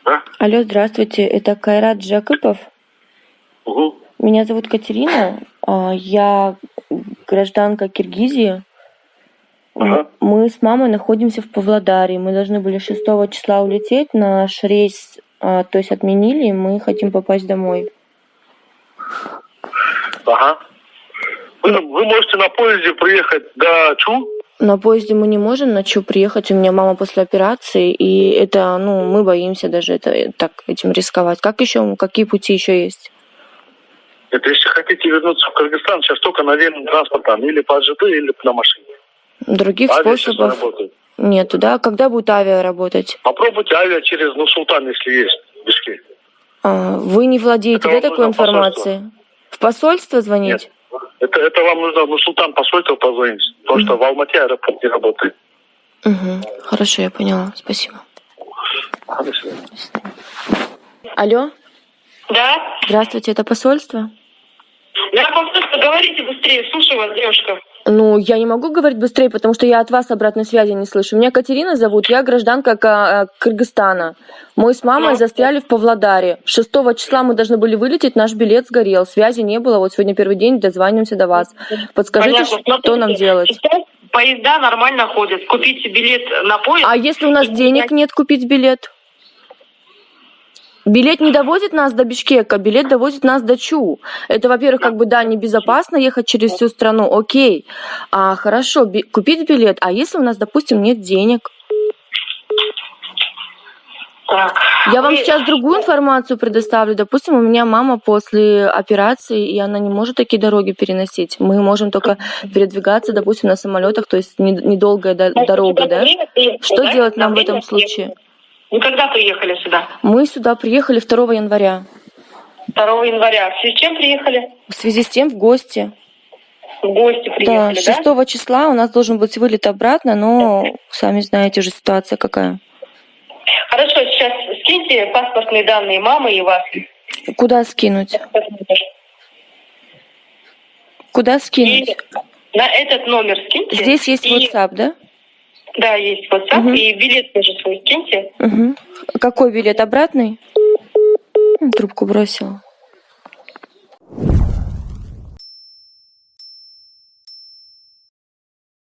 Да? Алло, здравствуйте, это Кайрат Джакупов. Угу. Меня зовут Катерина, я гражданка Киргизии. Ага. Мы с мамой находимся в Павлодаре. Мы должны были 6 числа улететь, наш рейс, то есть отменили, и мы хотим попасть домой. Ага. Вы можете на поезде приехать до Чу? На поезде мы не можем на Чу приехать, у меня мама после операции, и это, мы боимся даже этим рисковать. Какие пути еще есть? Это если хотите вернуться в Кыргызстан, сейчас только наземным транспортом, или по ЖД, или на машине. Других Авиа сейчас способов работает. нету, да? Когда будет авиа работать? Попробуйте авиа через Нур-Султан, если есть, в Бишкек. Вы не владеете, Это вам такой нужно в информацией? В посольство звонить? Нет. Это вам нужно в Нур-Султан посольство позвонить, потому что в Алмате аэропорт не работает. Угу. Хорошо, я поняла. Спасибо. До свидания. Алло? Да? Здравствуйте, это посольство? Да, просто говорите быстрее, слушаю вас, девушка. Я не могу говорить быстрее, потому что я от вас обратной связи не слышу. Меня Катерина зовут, я гражданка Кыргызстана. Мы с мамой застряли в Павлодаре. 6 числа мы должны были вылететь, наш билет сгорел, связи не было. Вот сегодня первый день, дозваниваемся до вас. Подскажите, Понятно. что нам делать? Сейчас поезда нормально ходят. Купите билет на поезд. А если у нас денег нет купить билет? Билет не довозит нас до Бишкека, билет довозит нас до Чу. Это, во-первых, небезопасно ехать через всю страну, окей. Хорошо, купить билет. А если у нас, допустим, нет денег? Так. Я вам сейчас другую информацию предоставлю. Допустим, у меня мама после операции, и она не может такие дороги переносить. Мы можем только передвигаться, допустим, на самолетах, то есть недолгая дорога, да? Что делать нам в этом случае? Вы когда приехали сюда? Мы сюда приехали 2 января. 2 января. В связи с чем приехали? В связи с тем в гости. В гости приехали, да? 6 числа у нас должен быть вылет обратно, но сами знаете уже ситуация какая. Хорошо, сейчас скиньте паспортные данные мамы и вас. Куда скинуть? Куда скинуть? И на этот номер скиньте. Здесь есть WhatsApp, да? Да, есть WhatsApp, и билет тоже свой скиньте. Какой билет? Обратный? Трубку бросила.